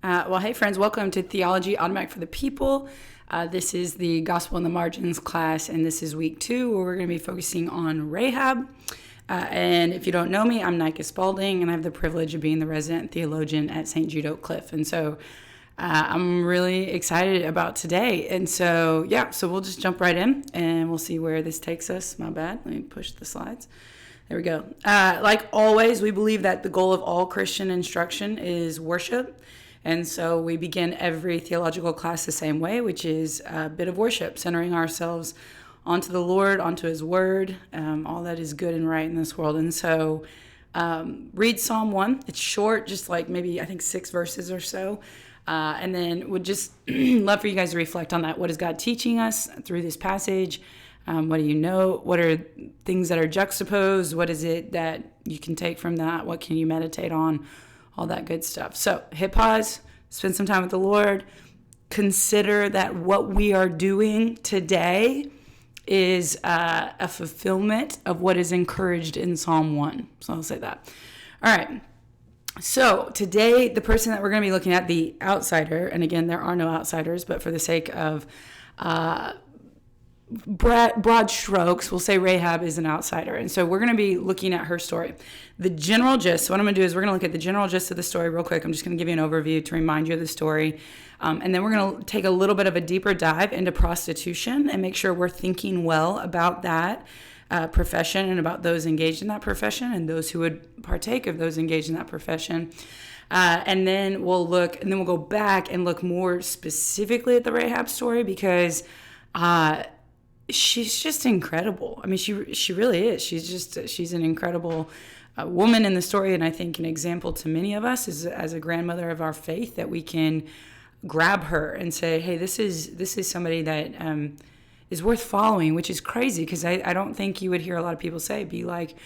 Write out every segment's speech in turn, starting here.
Well, hey, friends, welcome to Theology Automatic for the People. This is the Gospel in the Margins class, and this is week 2, where we're going to be focusing on Rahab. And if you don't know me, I'm Nika Spalding, and I have the privilege of being the resident theologian at St. Jude Oak Cliff. And so I'm really excited about today. And so we'll just jump right in, and we'll see where this takes us. My bad. Let me push the slides. There we go. Like always, we believe that the goal of all Christian instruction is worship. And so we begin every theological class the same way, which is a bit of worship, centering ourselves onto the Lord, onto His Word, all that is good and right in this world. And so read Psalm 1. It's short, just like maybe, I think, 6 verses or so. And then would just love for you guys to reflect on that. What is God teaching us through this passage? What do you know? What are things that are juxtaposed? What is it that you can take from that? What can you meditate on? All that good stuff. So hit pause, spend some time with the Lord. Consider that what we are doing today is a fulfillment of what is encouraged in Psalm 1. So I'll say that. All right. So today, the person that we're going to be looking at, the outsider, and again, there are no outsiders, but for the sake of broad strokes, we'll say Rahab is an outsider. And so we're going to be looking at her story. The general gist, so what I'm going to do is we're going to look at the general gist of the story real quick. I'm just going to give you an overview to remind you of the story. And then we're going to take a little bit of a deeper dive into prostitution and make sure we're thinking well about that profession and about those engaged in that profession and those who would partake of those engaged in that profession. And then we'll go back and look more specifically at the Rahab story because she's just incredible. I mean, she really is. She's an incredible woman in the story, and I think an example to many of us as a grandmother of our faith that we can grab her and say, hey, this is somebody that is worth following, which is crazy because I don't think you would hear a lot of people say, be like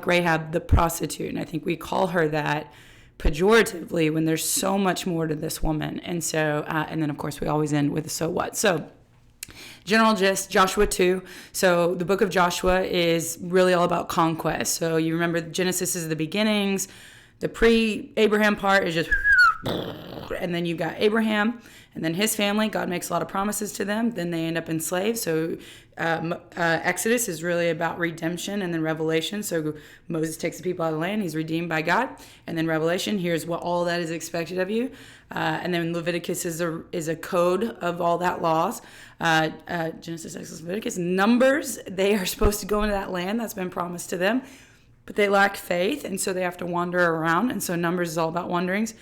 Rahab the prostitute. And I think we call her that pejoratively when there's so much more to this woman. And so, and then of course we always end with so what. So general gist, Joshua 2. So the book of Joshua is really all about conquest. So you remember Genesis is the beginnings. The pre-Abraham part is just, and then you've got Abraham and then his family. God makes a lot of promises to them. Then they end up enslaved. So Exodus is really about redemption, and then Revelation. So Moses takes the people out of the land. He's redeemed by God. And then Revelation, here's what all that is expected of you. And then Leviticus is a code of all that laws. Genesis, Exodus, Leviticus. Numbers, they are supposed to go into that land that's been promised to them, but they lack faith, and so they have to wander around. And so Numbers is all about wanderings.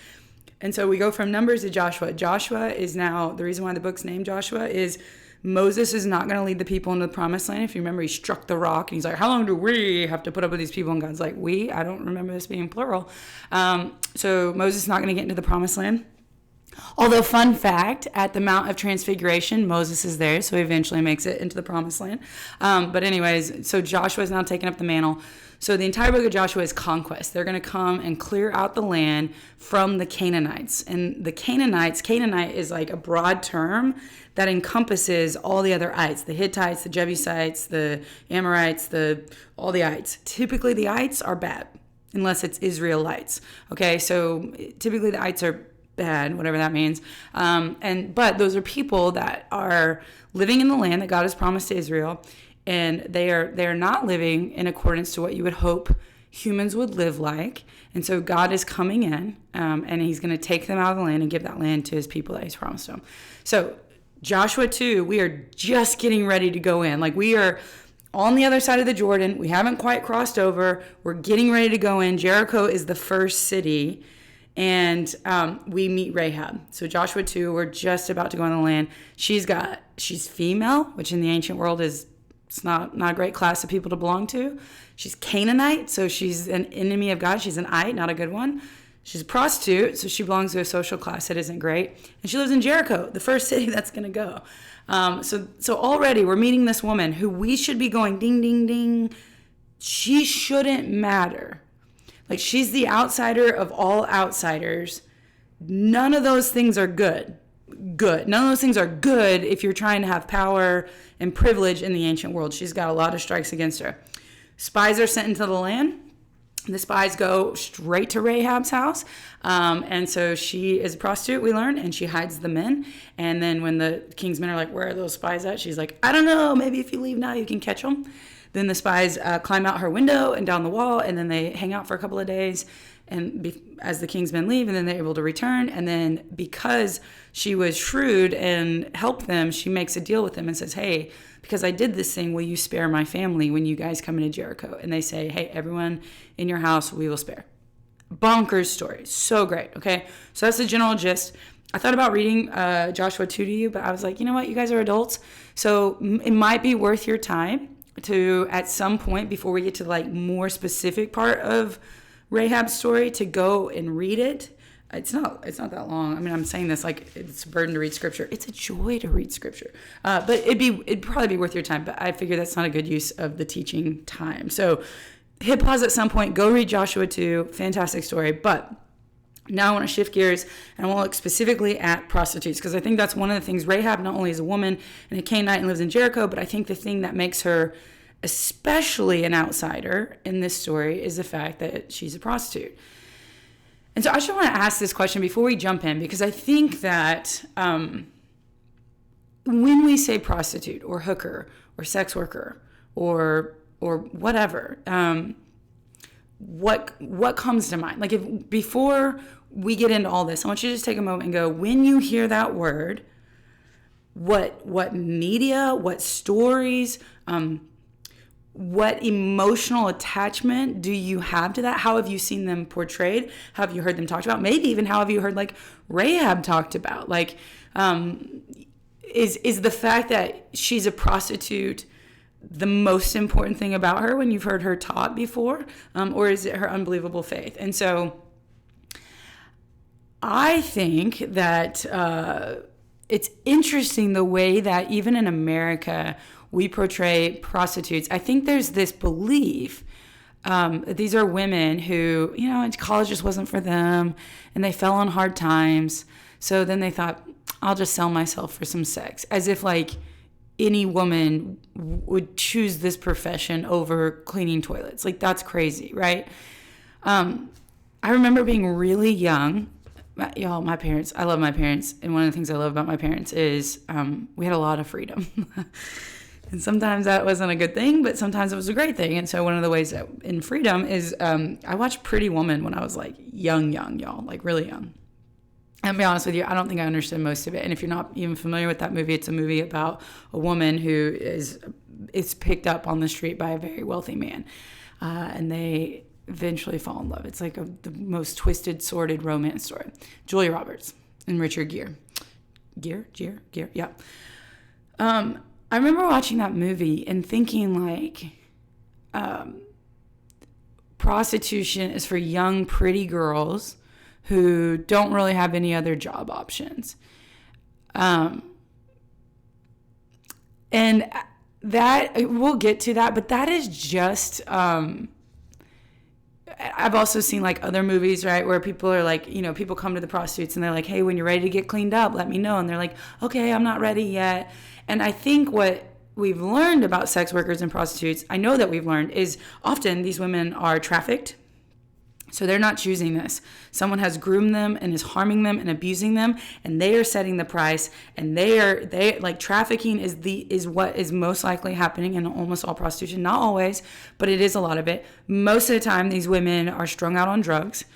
And so we go from Numbers to Joshua. Joshua is now, the reason why the book's named Joshua is Moses is not going to lead the people into the promised land. If you remember, he struck the rock, and he's like, how long do we have to put up with these people? And God's like, we? I don't remember this being plural. So Moses is not going to get into the promised land. Although, fun fact, at the Mount of Transfiguration, Moses is there, so he eventually makes it into the promised land. But anyways, so Joshua is now taking up the mantle. So the entire book of Joshua is conquest. They're going to come and clear out the land from the Canaanites. And the Canaanite is like a broad term that encompasses all the other ites, the Hittites, the Jebusites, the Amorites, all the ites. Typically, the ites are bad, unless it's Israelites. Okay, so typically the ites are bad, whatever that means. But those are people that are living in the land that God has promised to Israel, and they are not living in accordance to what you would hope humans would live like. And so God is coming in, and He's going to take them out of the land and give that land to His people that He's promised them. So Joshua 2, we are just getting ready to go in. Like, we are on the other side of the Jordan. We haven't quite crossed over. We're getting ready to go in. Jericho is the first city. And we meet Rahab. So Joshua 2, we're just about to go in the land. She's female, which in the ancient world it's not a great class of people to belong to. She's Canaanite, so she's an enemy of God. She's an ite, not a good one. She's a prostitute, so she belongs to a social class that isn't great. And she lives in Jericho, the first city that's going to go. So already we're meeting this woman who we should be going ding, ding, ding. She shouldn't matter. Like, she's the outsider of all outsiders. None of those things are good. None of those things are good if you're trying to have power and privilege in the ancient world. She's got a lot of strikes against her. Spies are sent into the land. The spies go straight to Rahab's house. And so she is a prostitute, we learn, and she hides the men. And then when the king's men are like, where are those spies at? She's like, I don't know. Maybe if you leave now, you can catch them. Then the spies climb out her window and down the wall, and then they hang out for a couple of days as the king's men leave, and then they're able to return. And then because she was shrewd and helped them, she makes a deal with them and says, hey, because I did this thing, will you spare my family when you guys come into Jericho? And they say, hey, everyone in your house, we will spare. Bonkers story. So great. Okay. So that's the general gist. I thought about reading Joshua 2 to you, but I was like, you know what? You guys are adults. So it might be worth your time to, at some point before we get to like more specific part of Rahab's story, to go and read it. It's not that long. I mean, I'm saying this like it's a burden to read scripture. It's a joy to read scripture. But it'd probably be worth your time. But I figure that's not a good use of the teaching time. So hit pause at some point. Go read Joshua 2. Fantastic story. But now I want to shift gears and I want to look specifically at prostitutes, because I think that's one of the things. Rahab not only is a woman and a Canaanite and lives in Jericho, but I think the thing that makes her especially an outsider in this story is the fact that she's a prostitute. And so I just want to ask this question before we jump in, because I think that when we say prostitute or hooker or sex worker or whatever, what comes to mind? Like, if before we get into all this, I want you to just take a moment and go, when you hear that word, what media, what stories, what emotional attachment do you have to that? How have you seen them portrayed? How have you heard them talked about? Maybe even how have you heard like Rahab talked about? Like, is the fact that she's a prostitute the most important thing about her when you've heard her taught before? Or is it her unbelievable faith? And so I think that it's interesting the way that even in America, we portray prostitutes. I think there's this belief that these are women who, college just wasn't for them and they fell on hard times. So then they thought, I'll just sell myself for some sex, as if like any woman would choose this profession over cleaning toilets. Like, that's crazy, right? I remember being really young. Y'all, my parents, I love my parents. And one of the things I love about my parents is we had a lot of freedom. And sometimes that wasn't a good thing, but sometimes it was a great thing. And so one of the ways that in freedom is I watched Pretty Woman when I was like young, y'all, like really young. And to be honest with you, I don't think I understood most of it. And if you're not even familiar with that movie, it's a movie about a woman who is picked up on the street by a very wealthy man. And they eventually fall in love. It's like the most twisted, sordid romance story. Julia Roberts and Richard Gere. Gere? Yeah. I remember watching that movie and thinking like, prostitution is for young, pretty girls who don't really have any other job options. And that, we'll get to that, but that is just, I've also seen like other movies, right, where people are like, people come to the prostitutes and they're like, hey, when you're ready to get cleaned up, let me know. And they're like, okay, I'm not ready yet. And I think what we've learned about sex workers and prostitutes, I know that we've learned, is often these women are trafficked. So they're not choosing this. Someone has groomed them and is harming them and abusing them, and they are setting the price. And they like trafficking is what is most likely happening in almost all prostitution. Not always, but it is a lot of it. Most of the time, these women are strung out on drugs,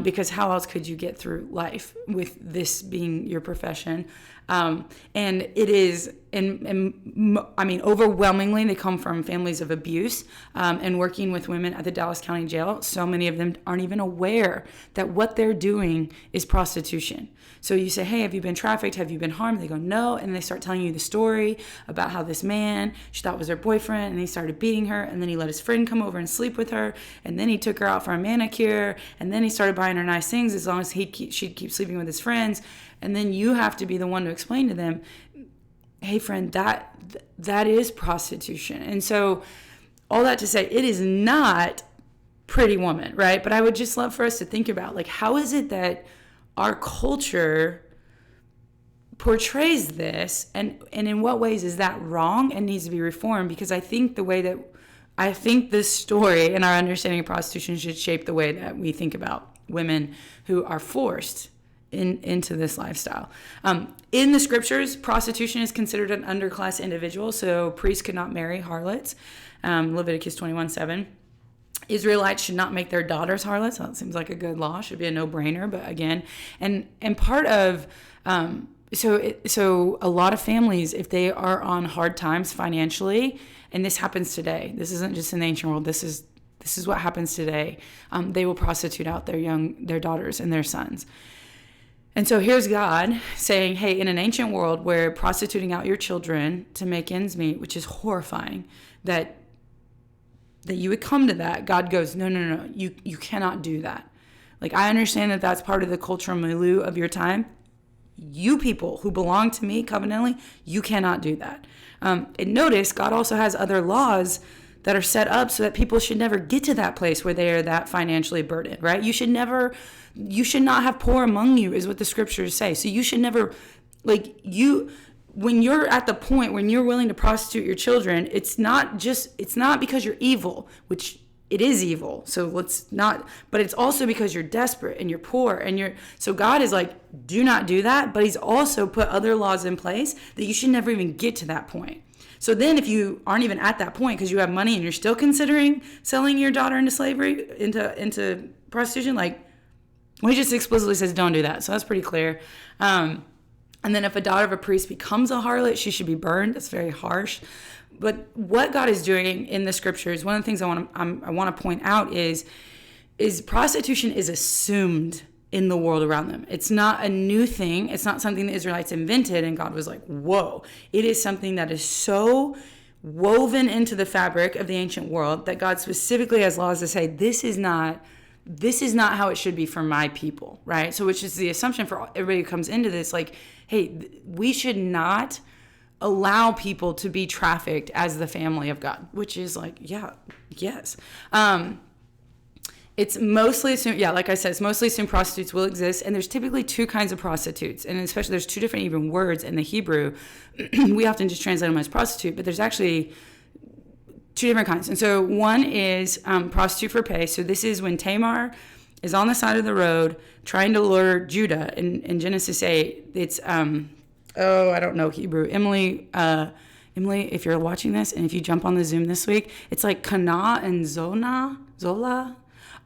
because how else could you get through life with this being your profession? And it is, I mean, overwhelmingly, they come from families of abuse, and working with women at the Dallas County Jail. So many of them aren't even aware that what they're doing is prostitution. So you say, hey, have you been trafficked? Have you been harmed? They go, no. And they start telling you the story about how this man she thought was her boyfriend, and he started beating her, and then he let his friend come over and sleep with her, and then he took her out for a manicure, and then he started buying her nice things as long as she'd keep sleeping with his friends. And then you have to be the one to explain to them, hey, friend, that is prostitution. And so all that to say, it is not Pretty Woman, right? But I would just love for us to think about, like, how is it that our culture portrays this, and in what ways is that wrong and needs to be reformed? Because I think the way that I think this story and our understanding of prostitution should shape the way that we think about women who are forced into this lifestyle. In the scriptures, prostitution is considered an underclass individual, so priests could not marry harlots. Leviticus 21:7. Israelites should not make their daughters harlots. That seems like a good law. Should be a no-brainer. But again, and part of so a lot of families, if they are on hard times financially, and this happens today. This isn't just in the ancient world. This is what happens today. They will prostitute out their daughters and their sons. And so here's God saying, hey, in an ancient world where prostituting out your children to make ends meet, which is horrifying, that you would come to that, God goes, no, you cannot do that. Like, I understand that that's part of the cultural milieu of your time. You people who belong to me covenantally, you cannot do that. And notice God also has other laws that are set up so that people should never get to that place where they are that financially burdened, right? You should not have poor among you, is what the scriptures say. So you should never, when you're at the point when you're willing to prostitute your children, it's not because you're evil, which it is evil. So but it's also because you're desperate and you're poor so God is like, do not do that. But he's also put other laws in place that you should never even get to that point. So then if you aren't even at that point because you have money and you're still considering selling your daughter into slavery, into prostitution, he just explicitly says don't do that. So that's pretty clear. And then if a daughter of a priest becomes a harlot, she should be burned. That's very harsh. But what God is doing in the scriptures, one of the things I want to point out is prostitution is assumed in the world around them. It's not a new thing. It's not something the Israelites invented and God was like, whoa. It is something that is so woven into the fabric of the ancient world that God specifically has laws to say, this is not how it should be for my people, right? So which is the assumption for everybody who comes into this, hey, we should not allow people to be trafficked as the family of God, which is yes. It's mostly assumed, like I said, it's mostly assumed prostitutes will exist, and there's typically two kinds of prostitutes, and especially there's two different even words in the Hebrew. We often just translate them as prostitute, but there's actually two different kinds. And so one is prostitute for pay. So this is when Tamar is on the side of the road trying to lure Judah. In Genesis 8, it's, I don't know Hebrew. Emily, if you're watching this, and if you jump on the Zoom this week, it's like Kana and Zola.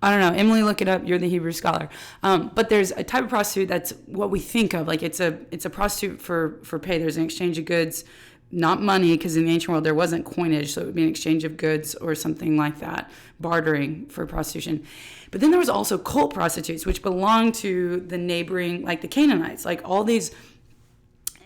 I don't know. Emily, look it up. You're the Hebrew scholar. But there's a type of prostitute that's what we think of. It's a prostitute for pay. There's an exchange of goods, not money, because in the ancient world there wasn't coinage, so it would be an exchange of goods or something like that, bartering for prostitution. But then there was also cult prostitutes, which belonged to the neighboring, the Canaanites, all these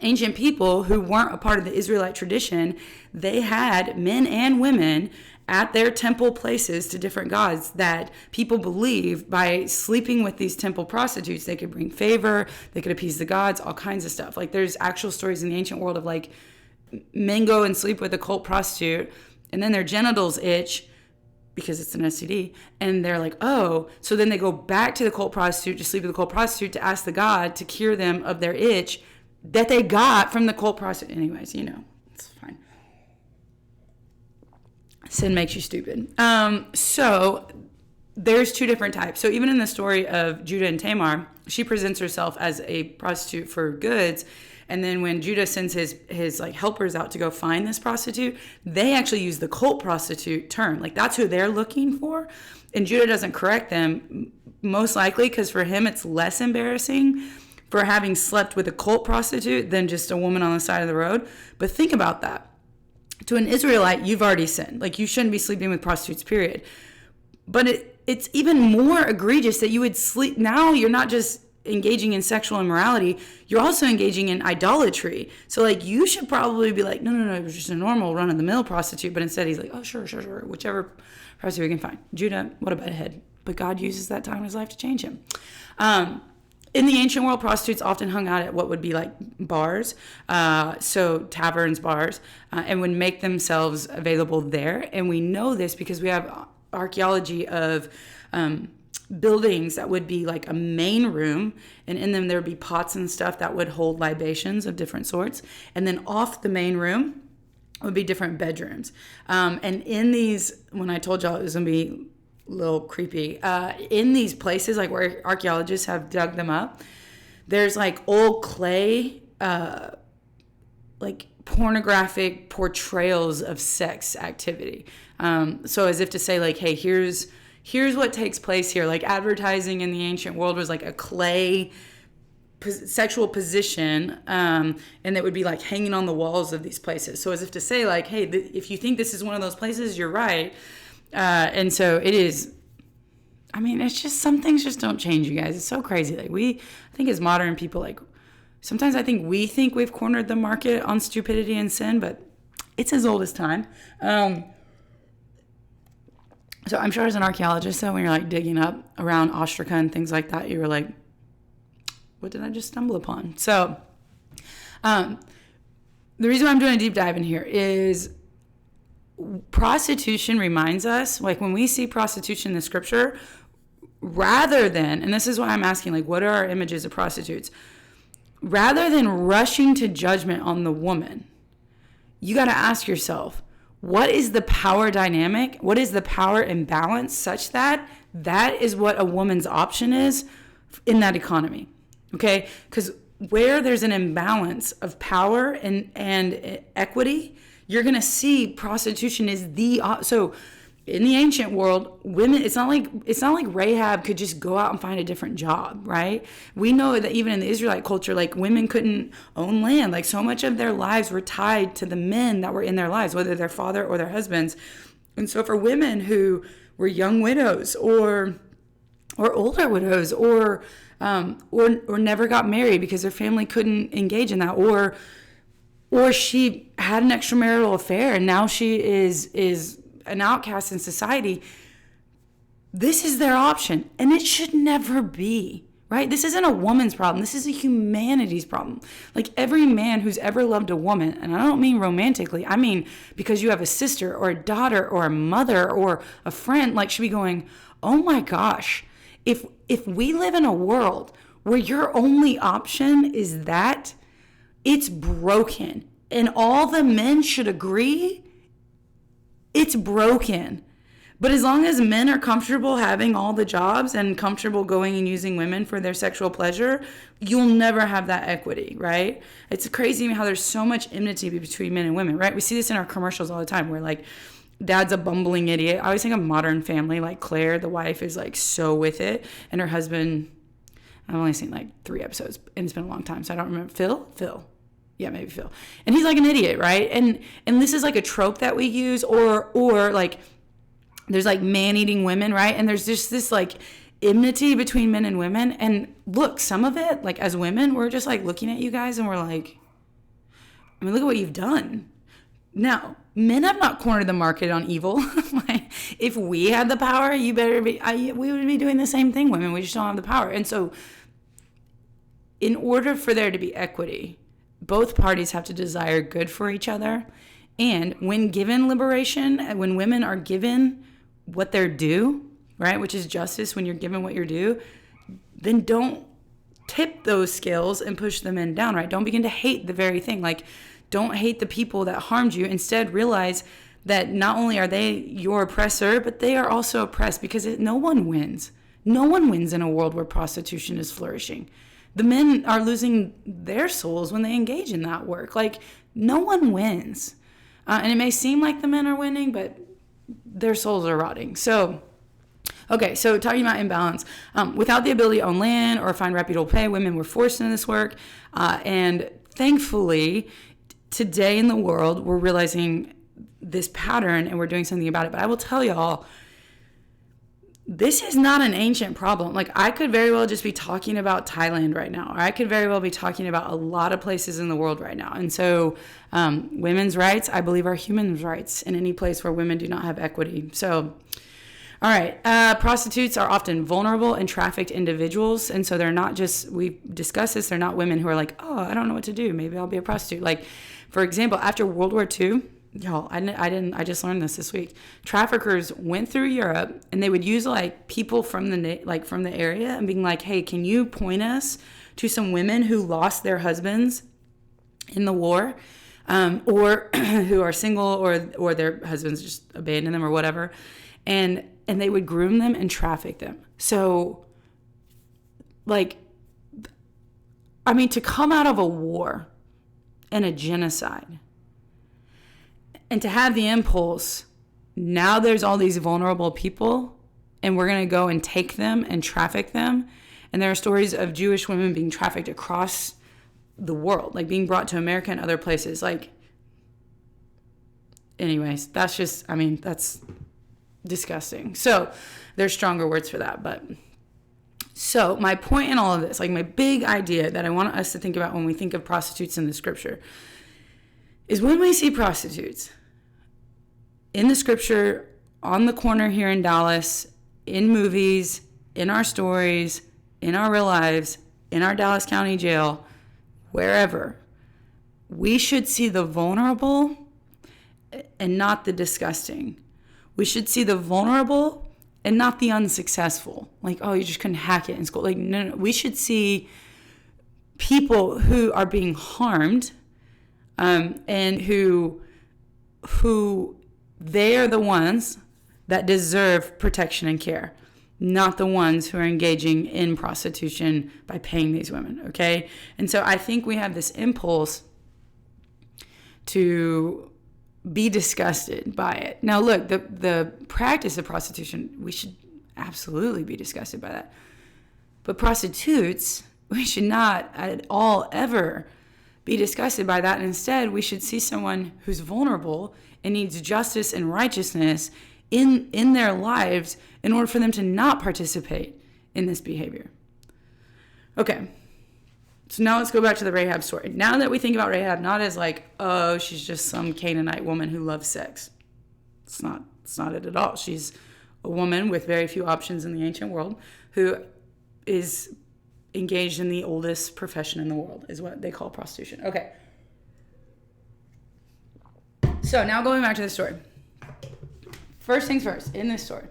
ancient people who weren't a part of the Israelite tradition. They had men and women at their temple places to different gods that people believe by sleeping with these temple prostitutes, they could bring favor, they could appease the gods, all kinds of stuff. There's actual stories in the ancient world of men go and sleep with a cult prostitute and then their genitals itch because it's an STD, and they're like, oh, so then they go back to the cult prostitute to sleep with the cult prostitute to ask the god to cure them of their itch that they got from the cult prostitute. Anyways, it's fine. Sin makes you stupid. So there's two different types. So even in the story of Judah and Tamar, she presents herself as a prostitute for goods. And then when Judah sends his helpers out to go find this prostitute, they actually use the cult prostitute term. That's who they're looking for. And Judah doesn't correct them, most likely because for him it's less embarrassing for having slept with a cult prostitute than just a woman on the side of the road. But think about that. To an Israelite, you've already sinned. You shouldn't be sleeping with prostitutes, period. But it's even more egregious that you would sleep. Now you're not just engaging in sexual immorality, you're also engaging in idolatry. So you should probably be no, it was just a normal run-of-the-mill prostitute. But instead he's like, oh, sure, whichever prostitute we can find. Judah, what about a head? But God uses that time in his life to change him. In the ancient world, prostitutes often hung out at what would be bars, so taverns, bars, and would make themselves available there. And we know this because we have archaeology of buildings that would be a main room, and in them there would be pots and stuff that would hold libations of different sorts. And then off the main room would be different bedrooms. And in these, when I told y'all it was going to be a little creepy, in these places, like where archaeologists have dug them up, there's like old clay, like pornographic portrayals of sex activity. So as if to say like, hey, here's what takes place here. Like advertising in the ancient world was like a clay sexual position, and it would be like hanging on the walls of these places. So as if to say like, hey, if you think this is one of those places, you're right. And so it is, I mean, it's just, some things just don't change, you guys. It's so crazy. Like I think as modern people, like sometimes I think we think we've cornered the market on stupidity and sin, but it's as old as time. So I'm sure as an archaeologist, though, when you're like digging up around Ostraca and things like that, you were like, what did I just stumble upon? So the reason why I'm doing a deep dive in here is prostitution reminds us, like when we see prostitution in the scripture, rather than, and this is why I'm asking, like, what are our images of prostitutes? Rather than rushing to judgment on the woman, you got to ask yourself, what is the power dynamic? What is the power imbalance such that that is what a woman's option is in that economy? Okay, because where there's an imbalance of power and equity, you're gonna see prostitution is so in the ancient world, women, it's not like Rahab could just go out and find a different job, right? We know that even in the Israelite culture, like women couldn't own land. Like so much of their lives were tied to the men that were in their lives, whether their father or their husbands. And so for women who were young widows or older widows or never got married because their family couldn't engage in that, or she had an extramarital affair and now she is an outcast in society, this is their option. And it should never be, right? This isn't a woman's problem. This is a humanity's problem. Like every man who's ever loved a woman, and I don't mean romantically, I mean because you have a sister or a daughter or a mother or a friend, like should be going, oh my gosh, if we live in a world where your only option is that, it's broken. And all the men should agree, it's broken. But as long as men are comfortable having all the jobs and comfortable going and using women for their sexual pleasure, you'll never have that equity, right? It's crazy how there's so much enmity between men and women, right? We see this in our commercials all the time where like dad's a bumbling idiot. I always think of Modern Family, like Claire, the wife, is like so with it. And her husband, I've only seen like 3 episodes and it's been a long time, so I don't remember. Phil? Yeah, maybe Phil. And he's like an idiot, right? And this is like a trope that we use, or like there's like man-eating women, right? And there's just this like enmity between men and women. And look, some of it, like as women, we're just like looking at you guys and we're like, I mean, look at what you've done. Now, men have not cornered the market on evil. Like, if we had the power, we would be doing the same thing, women. We just don't have the power. And so in order for there to be equity, both parties have to desire good for each other. And when given liberation, when women are given what they're due, right, which is justice, when you're given what you're due, then don't tip those scales and push the men down, right? Don't begin to hate the very thing. Like, don't hate the people that harmed you. Instead, realize that not only are they your oppressor, but they are also oppressed, because no one wins. No one wins in a world where prostitution is flourishing. The men are losing their souls when they engage in that work. Like, no one wins. And it may seem like the men are winning, but their souls are rotting. So, okay, so talking about imbalance. Without the ability to own land or find reputable pay, women were forced into this work. And thankfully, today in the world, we're realizing this pattern and we're doing something about it. But I will tell y'all, this is not an ancient problem. Like, I could very well just be talking about Thailand right now, or I could very well be talking about a lot of places in the world right now. And so women's rights, I believe, are human rights in any place where women do not have equity. So, all right, prostitutes are often vulnerable and trafficked individuals. And so they're not just, we've discussed this, they're not women who are like, oh, I don't know what to do. Maybe I'll be a prostitute. Like, for example, after World War II, y'all, I just learned this week. Traffickers went through Europe and they would use like people from the area and being like, hey, can you point us to some women who lost their husbands in the war? or who are single, or their husbands just abandon them or whatever. And they would groom them and traffic them. So, like, I mean, to come out of a war and a genocide and to have the impulse, now there's all these vulnerable people and we're going to go and take them and traffic them. And there are stories of Jewish women being trafficked across the world, like being brought to America and other places. Like, anyways, that's just, I mean, that's disgusting. So there's stronger words for that. But so my point in all of this, like my big idea that I want us to think about when we think of prostitutes in the scripture, is when we see prostitutes in the scripture, on the corner here in Dallas, in movies, in our stories, in our real lives, in our Dallas County jail, wherever, we should see the vulnerable and not the disgusting. We should see the vulnerable and not the unsuccessful. Like, oh, you just couldn't hack it in school. Like, no. We should see people who are being harmed, and who they are the ones that deserve protection and care, not the ones who are engaging in prostitution by paying these women, okay? And so I think we have this impulse to be disgusted by it. Now, look, the practice of prostitution, we should absolutely be disgusted by that. But prostitutes, we should not at all ever be disgusted by that. And instead, we should see someone who's vulnerable and needs justice and righteousness in their lives in order for them to not participate in this behavior. Okay. So now let's go back to the Rahab story. Now that we think about Rahab not as like, oh, she's just some Canaanite woman who loves sex. It's not it at all. She's a woman with very few options in the ancient world who is engaged in the oldest profession in the world, is what they call prostitution. Okay. So now going back to the story. First things first, in this story,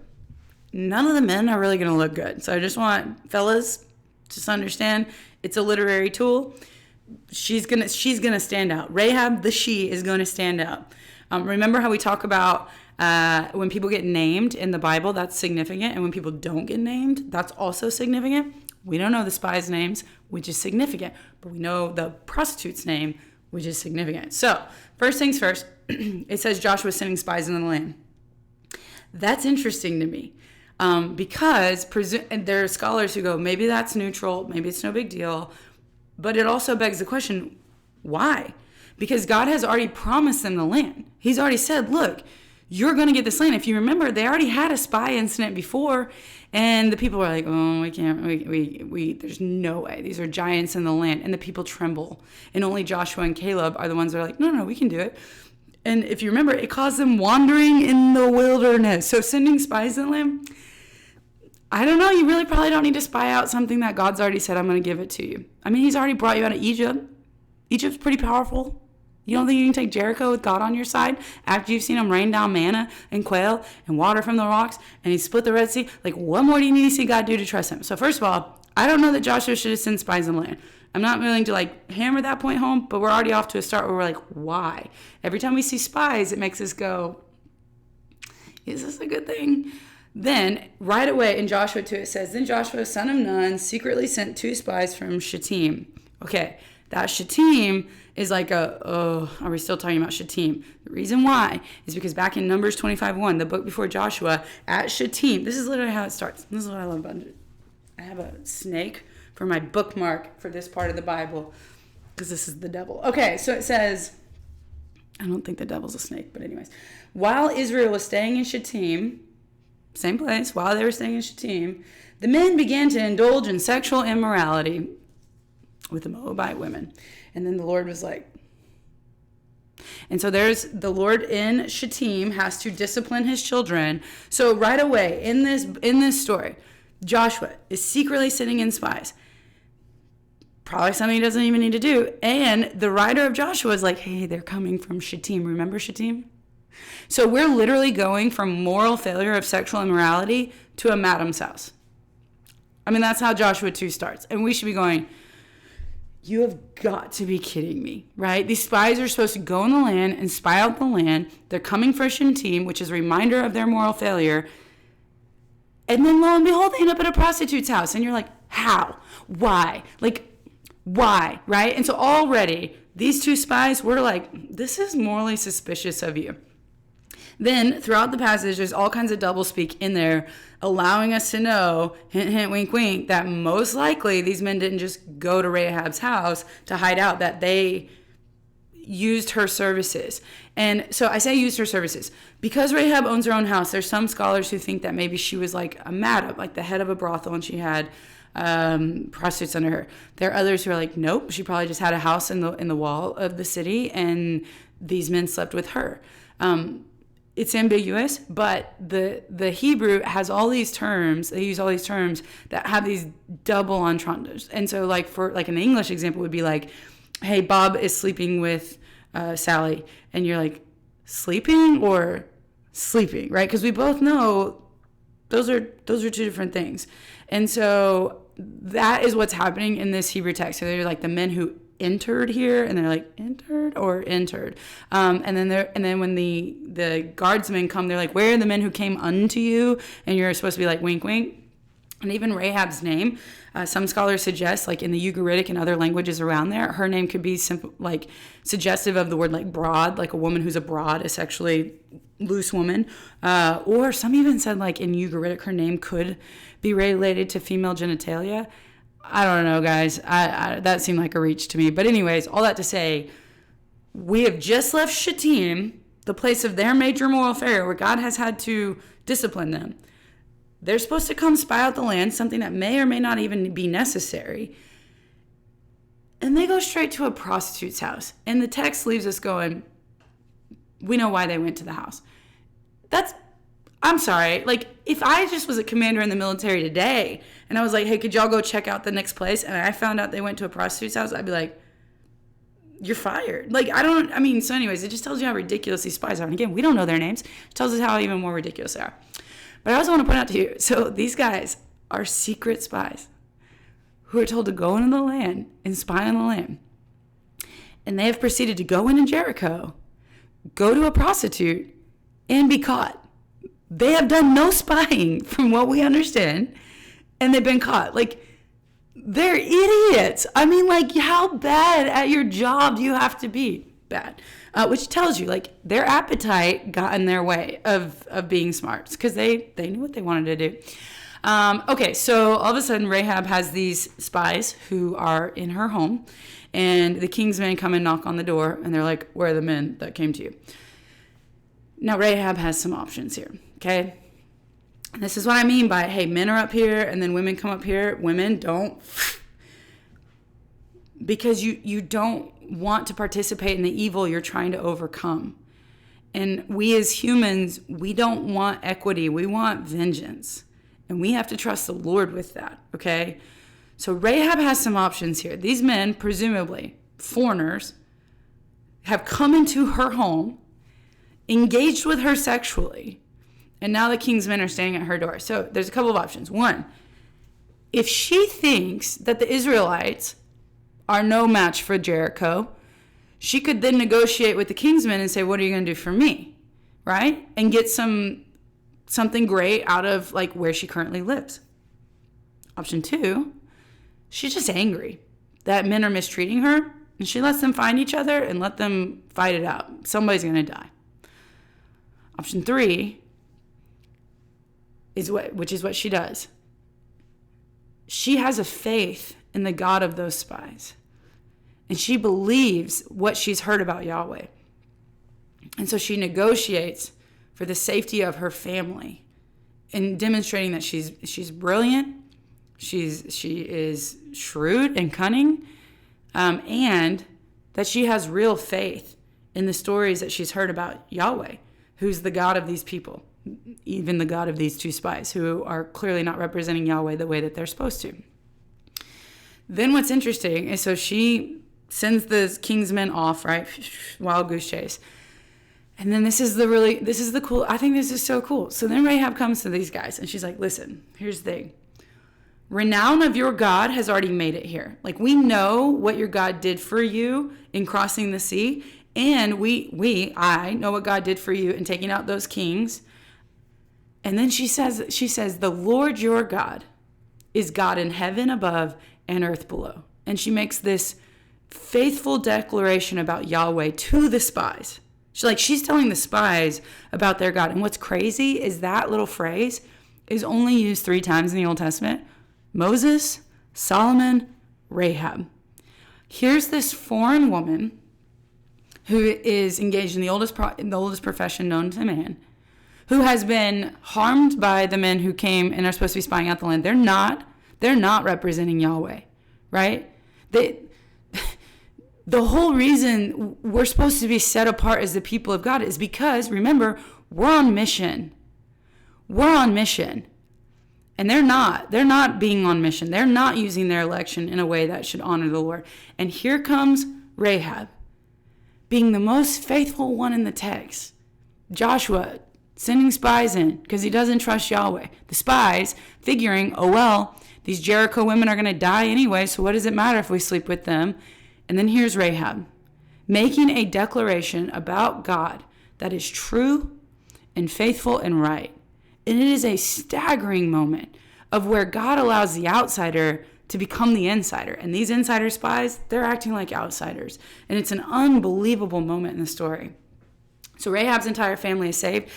none of the men are really going to look good. So I just want fellas just understand it's a literary tool. She's gonna stand out. Rahab the she is going to stand out. Remember how we talk about when people get named in the Bible, that's significant, and when people don't get named, that's also significant. We don't know the spies' names, which is significant, but we know the prostitute's name, which is significant. So first things first, it says Joshua sending spies into the land. That's interesting to me. Because there are scholars who go, maybe that's neutral, maybe it's no big deal, but it also begs the question, why? Because God has already promised them the land. He's already said, look, you're going to get this land. If you remember, they already had a spy incident before, and the people were like, oh, we can't, there's no way. These are giants in the land, and the people tremble. And only Joshua and Caleb are the ones that are like, no, we can do it. And if you remember, it caused them wandering in the wilderness. So sending spies in the land, I don't know. You really probably don't need to spy out something that God's already said, I'm going to give it to you. I mean, he's already brought you out of Egypt. Egypt's pretty powerful. You don't think you can take Jericho with God on your side after you've seen him rain down manna and quail and water from the rocks and he split the Red Sea? Like, what more do you need to see God do to trust him? So first of all, I don't know that Joshua should have sent spies in the land. I'm not willing to hammer that point home, but we're already off to a start where we're like, why? Every time we see spies, it makes us go, is this a good thing? Then, right away in Joshua 2, it says, then Joshua, son of Nun, secretly sent 2 spies from Shittim. Okay, that Shittim is like are we still talking about Shittim? The reason why is because back in Numbers 25:1, the book before Joshua, at Shittim, this is literally how it starts. This is what I love about it. I have a snake for my bookmark for this part of the Bible because this is the devil. Okay, so it says, I don't think the devil's a snake, but anyways. While Israel was staying in Shittim, same place, while they were staying in Shittim, the men began to indulge in sexual immorality with the Moabite women. And then the Lord was like, and so there's the Lord in Shittim has to discipline his children. So right away in this story, Joshua is secretly sending in spies. Probably something he doesn't even need to do. And the writer of Joshua is like, hey, they're coming from Shittim. Remember Shittim? So we're literally going from moral failure of sexual immorality to a madam's house. I mean, that's how Joshua 2 starts. And we should be going, You have got to be kidding me, right? These spies are supposed to go in the land and spy out the land. They're coming for Shintim, which is a reminder of their moral failure. And then lo and behold, they end up at a prostitute's house. And you're like, how? Why? Like, why, right? And so already, these two spies were like, this is morally suspicious of you. Then, throughout the passage, there's all kinds of doublespeak in there, allowing us to know, hint, hint, wink, wink, that most likely these men didn't just go to Rahab's house to hide out, that they used her services. And so I say used her services because Rahab owns her own house. There's some scholars who think that maybe she was like a madam, like the head of a brothel, and she had prostitutes under her. There are others who are like, nope, she probably just had a house in the wall of the city, and these men slept with her. It's ambiguous, but the Hebrew has all these terms. They use all these terms that have these double entendres. And so, like for like an English example would be like, "Hey, Bob is sleeping with Sally," and you're like, "Sleeping or sleeping?" Right? Because we both know those are two different things. And so that is what's happening in this Hebrew text. So they're like the men who entered here, and they're like entered. And then when the guardsmen come, they're like, where are the men who came unto you? And you're supposed to be like, wink, wink. And even Rahab's name, some scholars suggest, like in the Ugaritic and other languages around there, her name could be simple, like suggestive of the word like broad, like a woman who's abroad, a sexually loose woman. Or some even said like in Ugaritic, her name could be related to female genitalia. I don't know, guys. I that seemed like a reach to me. But anyways, all that to say, we have just left Shittim, the place of their major moral failure, where God has had to discipline them. They're supposed to come spy out the land, something that may or may not even be necessary. And they go straight to a prostitute's house. And the text leaves us going, we know why they went to the house. I'm sorry, like, if I just was a commander in the military today, and I was like, hey, could y'all go check out the next place, and I found out they went to a prostitute's house, I'd be like, you're fired. Like, so anyways, it just tells you how ridiculous these spies are. And again, we don't know their names. It tells us how even more ridiculous they are. But I also want to point out to you, so these guys are secret spies who are told to go into the land and spy on the land. And they have proceeded to go into Jericho, go to a prostitute, and be caught. They have done no spying from what we understand, and they've been caught. Like, they're idiots. I mean, like, how bad at your job do you have to be? Bad. Which tells you, like, their appetite got in their way of being smart because they knew what they wanted to do. Okay, so all of a sudden, Rahab has these spies who are in her home, and the king's men come and knock on the door, and they're like, where are the men that came to you? Now, Rahab has some options here, okay? And this is what I mean by, hey, men are up here, and then women come up here. Women don't. Because you don't want to participate in the evil you're trying to overcome. And we as humans, we don't want equity. We want vengeance. And we have to trust the Lord with that, okay? So Rahab has some options here. These men, presumably foreigners, have come into her home, engaged with her sexually, and now the king's men are standing at her door. So there's a couple of options. One, if she thinks that the Israelites are no match for Jericho, she could then negotiate with the king's men and say, what are you going to do for me? Right? And get something great out of like where she currently lives. Option two, she's just angry that men are mistreating her, and she lets them find each other and let them fight it out. Somebody's going to die. Option three which is what she does. She has a faith in the God of those spies. And she believes what she's heard about Yahweh. And so she negotiates for the safety of her family in demonstrating that she's brilliant, she is shrewd and cunning, and that she has real faith in the stories that she's heard about Yahweh, who's the God of these people, even the God of these two spies, who are clearly not representing Yahweh the way that they're supposed to. Then what's interesting is, so she sends the king's men off, right? Wild goose chase. And then this is the cool, I think this is so cool. So then Rahab comes to these guys and she's like, listen, here's the thing. renown of your God has already made it here. Like, we know what your God did for you in crossing the sea. And I know what God did for you in taking out those kings. And then she says, the Lord your God is God in heaven above and earth below. And she makes this faithful declaration about Yahweh to the spies. She's telling the spies about their God. And what's crazy is that little phrase is only used 3 times in the Old Testament. Moses, Solomon, Rahab. Here's this foreign woman who is engaged in the oldest profession known to man, who has been harmed by the men who came and are supposed to be spying out the land. They're not representing Yahweh, right? The whole reason we're supposed to be set apart as the people of God is because, remember, we're on mission. We're on mission. And they're not being on mission. They're not using their election in a way that should honor the Lord. And here comes Rahab, being the most faithful one in the text. Joshua sending spies in because he doesn't trust Yahweh. The spies figuring, oh, well, these Jericho women are going to die anyway, so what does it matter if we sleep with them? And then here's Rahab making a declaration about God that is true and faithful and right. And it is a staggering moment of where God allows the outsider to become the insider. And these insider spies, they're acting like outsiders. And it's an unbelievable moment in the story. So Rahab's entire family is saved.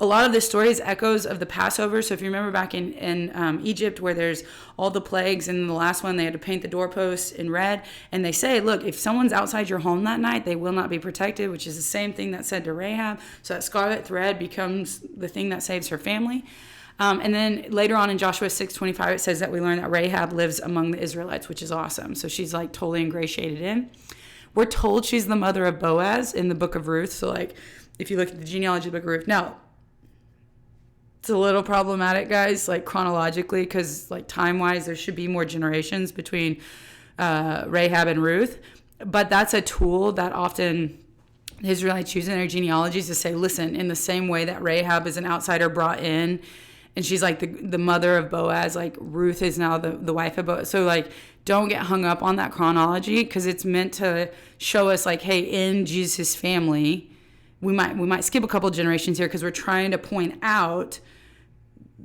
A lot of this story is echoes of the Passover. So if you remember back in Egypt where there's all the plagues, and the last one they had to paint the doorposts in red. And they say, look, if someone's outside your home that night, they will not be protected, which is the same thing that's said to Rahab. So that scarlet thread becomes the thing that saves her family. And then later on in Joshua 6:25, it says that we learn that Rahab lives among the Israelites, which is awesome. So she's like totally ingratiated in. We're told she's the mother of Boaz in the book of Ruth. So like if you look at the genealogy of the book of Ruth. Now, it's a little problematic, guys, like chronologically, because like time-wise, there should be more generations between Rahab and Ruth. But that's a tool that often the Israelites use in their genealogies to say, listen, in the same way that Rahab is an outsider brought in, and she's like the mother of Boaz, like Ruth is now the wife of Boaz. So like, don't get hung up on that chronology, because it's meant to show us like, hey, in Jesus' family, we might skip a couple generations here because we're trying to point out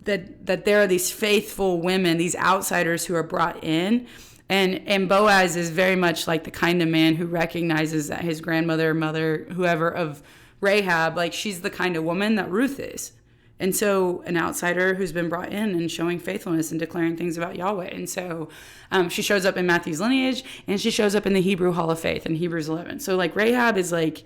that there are these faithful women, these outsiders who are brought in. And Boaz is very much like the kind of man who recognizes that his grandmother, mother, whoever of Rahab, like she's the kind of woman that Ruth is. And so an outsider who's been brought in and showing faithfulness and declaring things about Yahweh. And so she shows up in Matthew's lineage, and she shows up in the Hebrew Hall of Faith in Hebrews 11. So like Rahab is like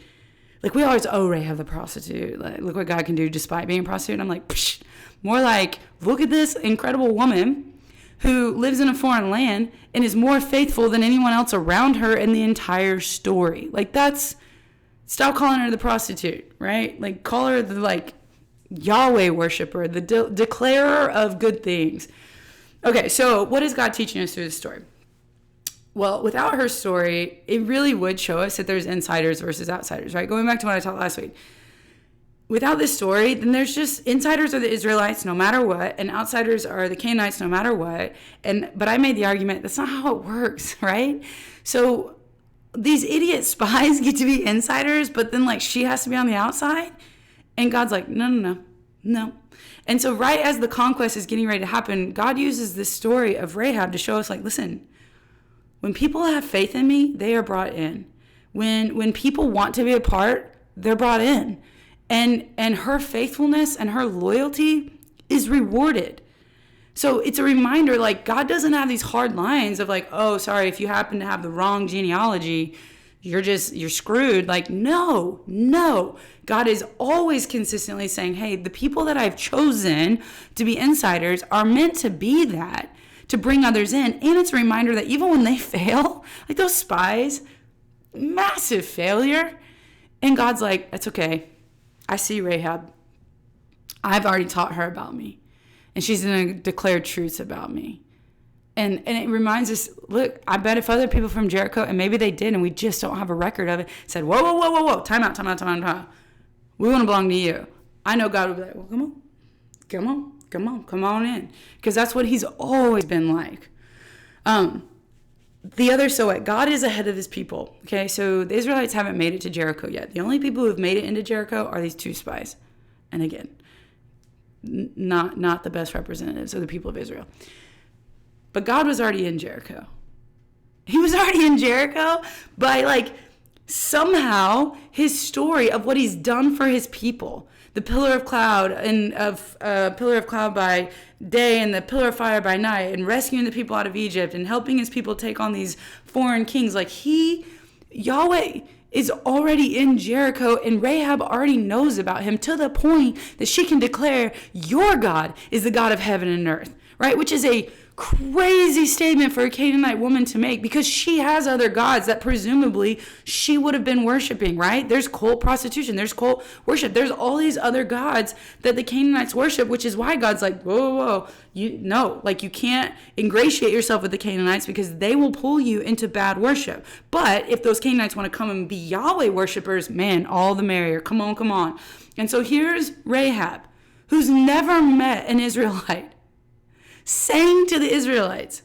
we always, Rahab the prostitute. Like, look what God can do despite being a prostitute. And I'm like, psh. More like, look at this incredible woman who lives in a foreign land and is more faithful than anyone else around her in the entire story. Like stop calling her the prostitute, right? Like call her the like Yahweh worshiper, the declarer of good things. Okay, so what is God teaching us through this story? Well, without her story, it really would show us that there's insiders versus outsiders, right? Going back to what I taught last week. Without this story, then there's just insiders are the Israelites no matter what, and outsiders are the Canaanites no matter what. But I made the argument that's not how it works, right? So these idiot spies get to be insiders, but then like she has to be on the outside, and God's like, no. And so right as the conquest is getting ready to happen, God uses this story of Rahab to show us like, listen, when people have faith in me, they are brought in. When people want to be a part, they're brought in. And her faithfulness and her loyalty is rewarded. So it's a reminder, like God doesn't have these hard lines of like, oh, sorry, if you happen to have the wrong genealogy, you're screwed. Like, no. God is always consistently saying, hey, the people that I've chosen to be insiders are meant to be that, to bring others in. And it's a reminder that even when they fail, like those spies, massive failure. And God's like, that's okay. I see Rahab. I've already taught her about me. And she's going to declare truths about me. And it reminds us, look, I bet if other people from Jericho, and maybe they did, and we just don't have a record of it, said, whoa, time out. We want to belong to you. I know God would be like, well, come on. come on in. Because that's what he's always been like. God is ahead of his people. Okay, so the Israelites haven't made it to Jericho yet. The only people who have made it into Jericho are these 2 spies. And again, not the best representatives of the people of Israel. But God was already in Jericho. He was already in Jericho by somehow his story of what he's done for his people. The pillar of cloud and pillar of cloud by day and the pillar of fire by night, and rescuing the people out of Egypt and helping his people take on these foreign kings. Yahweh is already in Jericho, and Rahab already knows about him to the point that she can declare, your God is the God of heaven and earth, right? Which is a crazy statement for a Canaanite woman to make, because she has other gods that presumably she would have been worshiping, right? There's cult prostitution, there's cult worship, there's all these other gods that the Canaanites worship, which is why God's like, whoa, you can't ingratiate yourself with the Canaanites because they will pull you into bad worship. But if those Canaanites want to come and be Yahweh worshipers, man, all the merrier. Come on. And so here's Rahab, who's never met an Israelite, saying to the Israelites,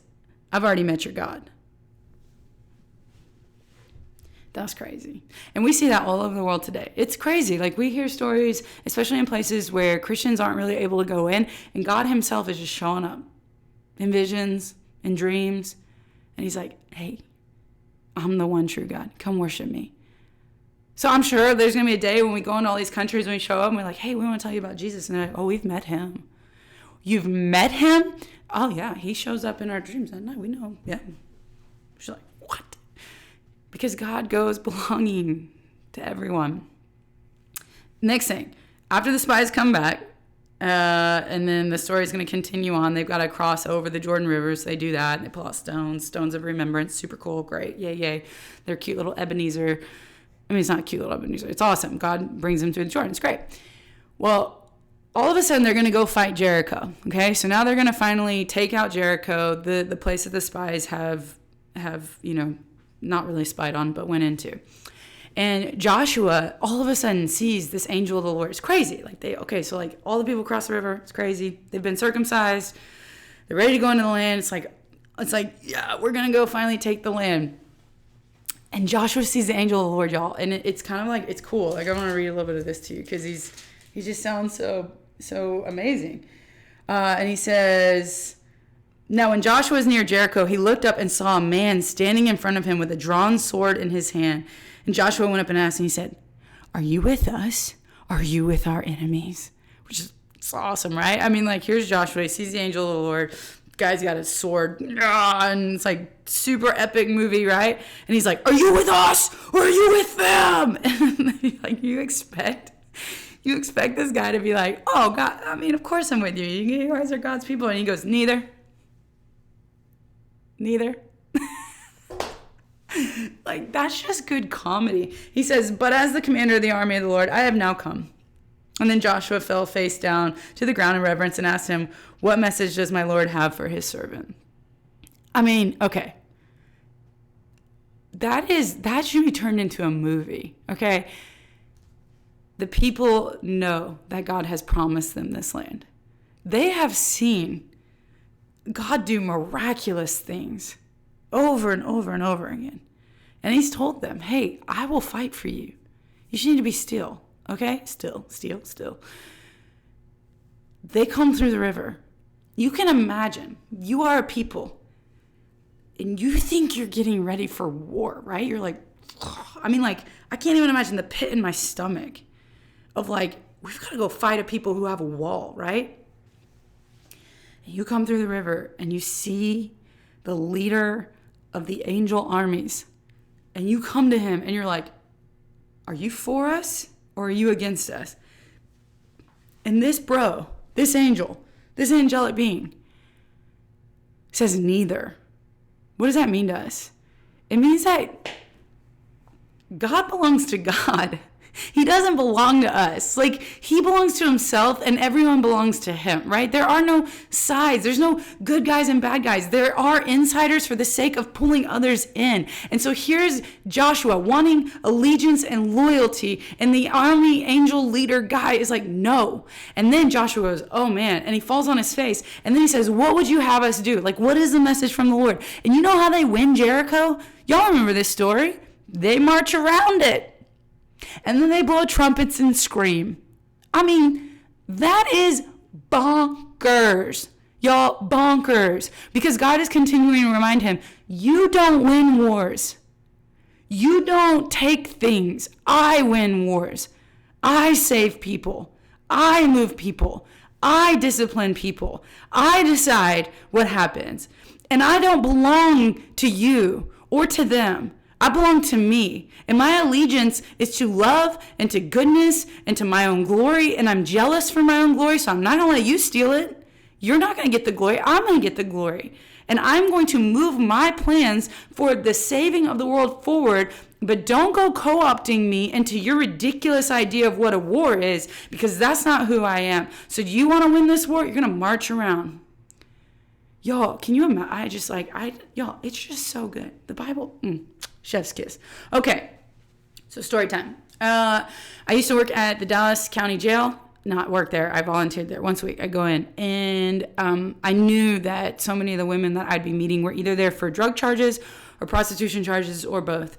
I've already met your God. That's crazy. And we see that all over the world today. It's crazy. We hear stories, especially in places where Christians aren't really able to go in, and God himself is just showing up in visions and dreams. And he's like, hey, I'm the one true God. Come worship me. So I'm sure there's going to be a day when we go into all these countries, when we show up and we're like, hey, we want to tell you about Jesus. And they're like, oh, we've met him. You've met him? Oh, yeah, he shows up in our dreams at night. We know. Yeah. She's like, what? Because God goes belonging to everyone. Next thing, after the spies come back, and then the story is going to continue on. They've got to cross over the Jordan River, so they do that. They pull out stones of remembrance. Super cool, great, yay. They're cute little Ebenezer. I mean, it's not a cute little Ebenezer. It's awesome. God brings them through the Jordan. It's great. Well, all of a sudden, they're going to go fight Jericho, okay? So now they're going to finally take out Jericho, the place that the spies have not really spied on, but went into. And Joshua all of a sudden sees this angel of the Lord. It's crazy. All the people across the river, it's crazy. They've been circumcised. They're ready to go into the land. It's like, yeah, we're going to go finally take the land. And Joshua sees the angel of the Lord, y'all. And it's kind of it's cool. I want to read a little bit of this to you because he just sounds so amazing. And he says, now when Joshua was near Jericho, he looked up and saw a man standing in front of him with a drawn sword in his hand. And Joshua went up and asked, and he said, are you with us? Or are you with our enemies? Which is awesome, right? I mean, here's Joshua. He sees the angel of the Lord. Guy's got a sword. And it's super epic movie, right? And he's like, are you with us? Or are you with them? And you expect this guy to be like, oh, God, I mean, of course I'm with you. You guys are God's people. And he goes, neither. That's just good comedy. He says, but as the commander of the army of the Lord, I have now come. And then Joshua fell face down to the ground in reverence and asked him, what message does my Lord have for his servant? I mean, okay. That should be turned into a movie, okay? The people know that God has promised them this land. They have seen God do miraculous things over and over and over again. And he's told them, hey, I will fight for you. You just need to be still, okay? Still. They come through the river. You can imagine, you are a people, and you think you're getting ready for war, right? You're like, I can't even imagine the pit in my stomach of we've got to go fight a people who have a wall, right? And you come through the river and you see the leader of the angel armies, and you come to him and you're like, are you for us or are you against us? And this angelic being says neither. What does that mean to us? It means that God belongs to God He doesn't belong to us. Like, he belongs to himself and everyone belongs to him, right? There are no sides. There's no good guys and bad guys. There are insiders for the sake of pulling others in. And so here's Joshua wanting allegiance and loyalty, and the army angel leader guy is like, no. And then Joshua goes, oh man, and he falls on his face. And then he says, what would you have us do? Like, what is the message from the Lord? And you know how they win Jericho? Y'all remember this story? They march around it. And then they blow trumpets and scream. I mean, that is bonkers. Y'all, bonkers. Because God is continuing to remind him, you don't win wars. You don't take things. I win wars. I save people. I move people. I discipline people. I decide what happens. And I don't belong to you or to them. I belong to me, and my allegiance is to love and to goodness and to my own glory, and I'm jealous for my own glory, so I'm not going to let you steal it. You're not going to get the glory. I'm going to get the glory, and I'm going to move my plans for the saving of the world forward, but don't go co-opting me into your ridiculous idea of what a war is, because that's not who I am. So do you want to win this war? You're going to march around. Y'all, can you imagine? Y'all, it's just so good. The Bible, chef's kiss. Okay, so story time. I used to work at the Dallas County Jail. Not work there. I volunteered there once a week. I go in, and I knew that so many of the women that I'd be meeting were either there for drug charges or prostitution charges or both.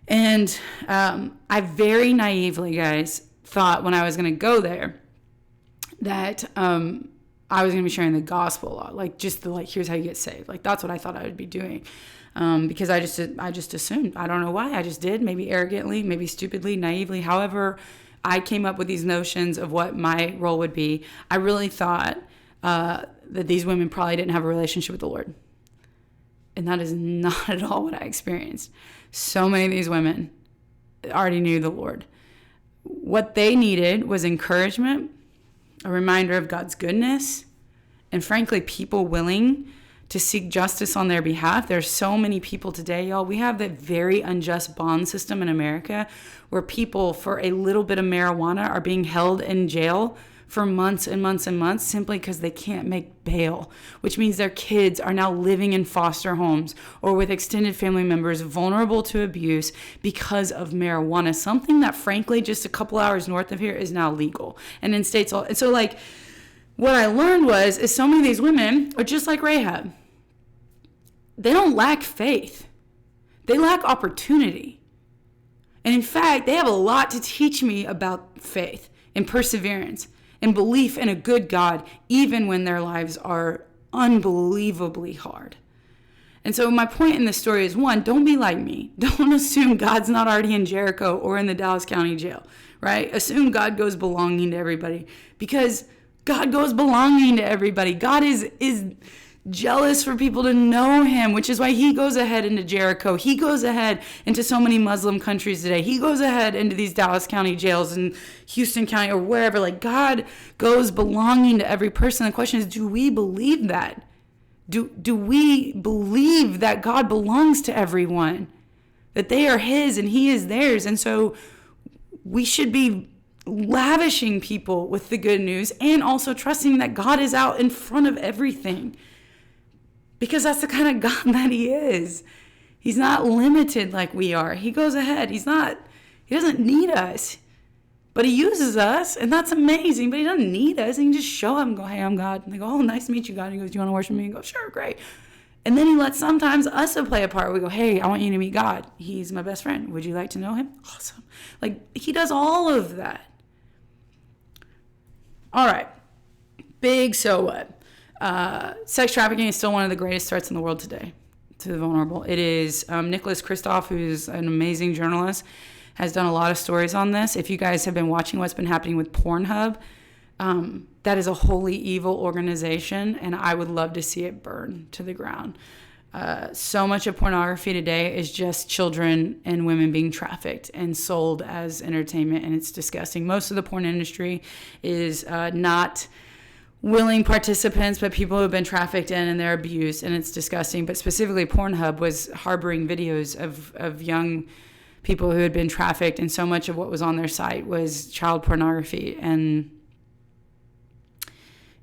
And I very naively, guys, thought when I was going to go there that I was going to be sharing the gospel a lot, like here's how you get saved. Like, that's what I thought I would be doing. Because I just assumed. I don't know why. I just did. Maybe arrogantly, maybe stupidly, naively. However, I came up with these notions of what my role would be. I really thought that these women probably didn't have a relationship with the Lord. And that is not at all what I experienced. So many of these women already knew the Lord. What they needed was encouragement, a reminder of God's goodness, and frankly, people willing to seek justice on their behalf. There's so many people today, y'all. We have that very unjust bond system in America where people for a little bit of marijuana are being held in jail for months and months and months simply because they can't make bail, which means their kids are now living in foster homes or with extended family members vulnerable to abuse because of marijuana, something that frankly just a couple hours north of here is now legal. And in states, and so like what I learned is so many of these women are just like Rahab. They don't lack faith. They lack opportunity. And in fact, they have a lot to teach me about faith and perseverance and belief in a good God, even when their lives are unbelievably hard. And so my point in this story is, one, don't be like me. Don't assume God's not already in Jericho or in the Dallas County Jail, right? Assume God goes belonging to everybody, because God goes belonging to everybody. God is jealous for people to know him, which is why he goes ahead into Jericho. He goes ahead into so many Muslim countries today. He goes ahead into these Dallas County jails and Houston County or wherever. Like, God goes belonging to every person. The question is, do we believe that? Do we believe that God belongs to everyone? That they are his and he is theirs? And so we should be lavishing people with the good news and also trusting that God is out in front of everything. Because that's the kind of God that he is. He's not limited like we are. He goes ahead. He doesn't need us. But he uses us, and that's amazing. But he doesn't need us. He can just show up and go, hey, I'm God. And they go, oh, nice to meet you, God. And he goes, do you want to worship me? And go, sure, great. And then he lets sometimes us play a part. We go, hey, I want you to meet God. He's my best friend. Would you like to know him? Awesome. Like, he does all of that. All right. Big so what? Sex trafficking is still one of the greatest threats in the world today to the vulnerable. It is. Nicholas Kristof, who's an amazing journalist, has done a lot of stories on this. If you guys have been watching what's been happening with Pornhub, that is a wholly evil organization, and I would love to see it burn to the ground. So much of pornography today is just children and women being trafficked and sold as entertainment, and it's disgusting. Most of the porn industry is not willing participants, but people who have been trafficked in and they're abused, and it's disgusting. But specifically, Pornhub was harboring videos of young people who had been trafficked, and so much of what was on their site was child pornography. And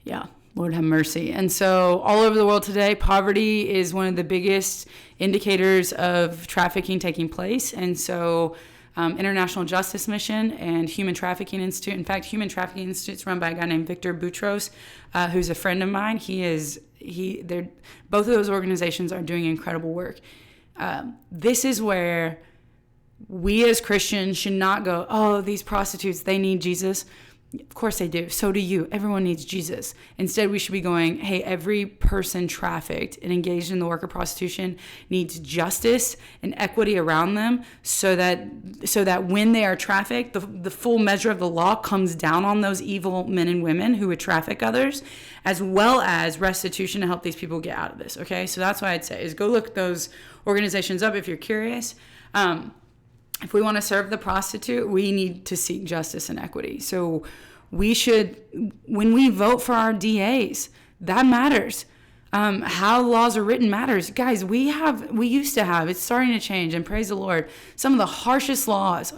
yeah, Lord have mercy. And so all over the world today, poverty is one of the biggest indicators of trafficking taking place. And so International Justice Mission and Human Trafficking Institute. In fact, Human Trafficking Institute is run by a guy named Victor Boutros, who's a friend of mine. Both of those organizations are doing incredible work. This is where we as Christians should not go, oh, these prostitutes, they need Jesus. Of course they do. So do you. Everyone needs Jesus. Instead, we should be going, hey, every person trafficked and engaged in the work of prostitution needs justice and equity around them so that when they are trafficked, the full measure of the law comes down on those evil men and women who would traffic others, as well as restitution to help these people get out of this. Okay, so that's what I'd say is go look those organizations up if you're curious. If we want to serve the prostitute, we need to seek justice and equity. So we should, when we vote for our DAs, that matters. How laws are written matters. Guys, we used to have, it's starting to change, and praise the Lord, some of the harshest laws,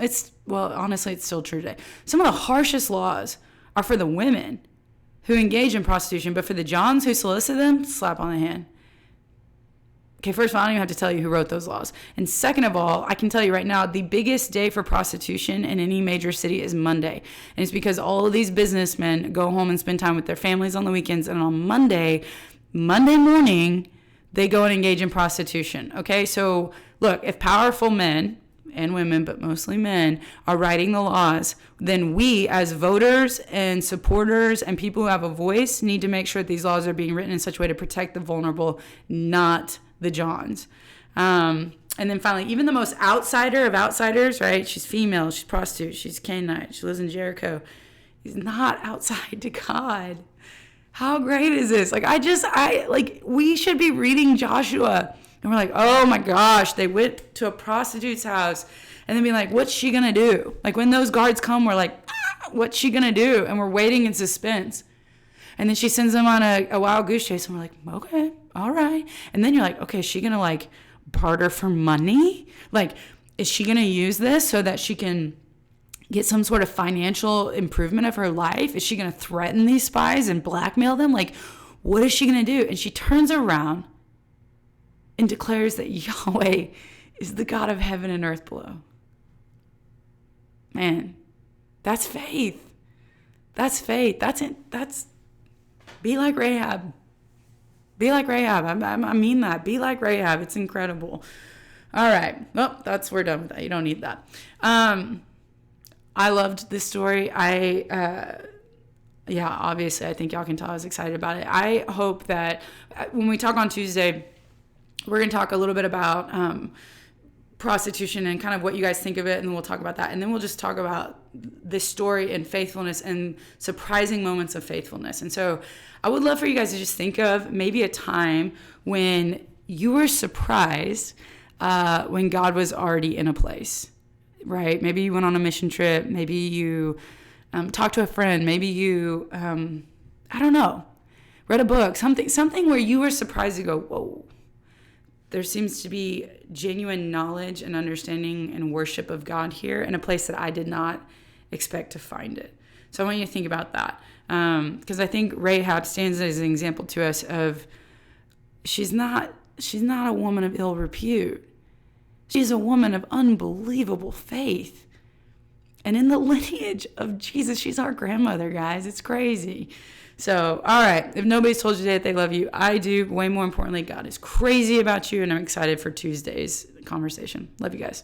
honestly, it's still true today. Some of the harshest laws are for the women who engage in prostitution, but for the Johns who solicit them, slap on the hand. Okay, first of all, I don't even have to tell you who wrote those laws. And second of all, I can tell you right now, the biggest day for prostitution in any major city is Monday. And it's because all of these businessmen go home and spend time with their families on the weekends. And on Monday morning, they go and engage in prostitution. Okay, so look, if powerful men and women, but mostly men, are writing the laws, then we as voters and supporters and people who have a voice need to make sure that these laws are being written in such a way to protect the vulnerable, not the Johns. And then finally, even the most outsider of outsiders, right? She's female, she's prostitute, she's Canaanite, she lives in Jericho. He's not outside to God. How great is this? We should be reading Joshua and we're like, oh my gosh, they went to a prostitute's house, and then be like, what's she gonna do? Like when those guards come, we're like, what's she gonna do? And we're waiting in suspense. And then she sends them on a wild goose chase, and we're like, okay, all right. And then you're like, okay, is she gonna like barter for money? Like, is she gonna use this so that she can get some sort of financial improvement of her life? Is she gonna threaten these spies and blackmail them? Like, what is she gonna do? And she turns around and declares that Yahweh is the God of heaven and earth below. Man, that's faith. That's faith. That's it. That's be like Rahab. Be like Rahab. I mean that. Be like Rahab. It's incredible. All right. Well, we're done with that. You don't need that. I loved this story. Obviously, I think y'all can tell I was excited about it. I hope that when we talk on Tuesday, we're going to talk a little bit about prostitution and kind of what you guys think of it, and then we'll talk about that. And then we'll just talk about this story and faithfulness and surprising moments of faithfulness. And so I would love for you guys to just think of maybe a time when you were surprised when God was already in a place, right? Maybe you went on a mission trip. Maybe you talked to a friend. Maybe you, I don't know, read a book, something where you were surprised to go, whoa. There seems to be genuine knowledge and understanding and worship of God here in a place that I did not expect to find it. So I want you to think about that. Because I think Rahab stands as an example to us of she's not a woman of ill repute. She's a woman of unbelievable faith. And in the lineage of Jesus, she's our grandmother, guys. It's crazy. So, all right, if nobody's told you today that they love you, I do. Way more importantly, God is crazy about you, and I'm excited for Tuesday's conversation. Love you guys.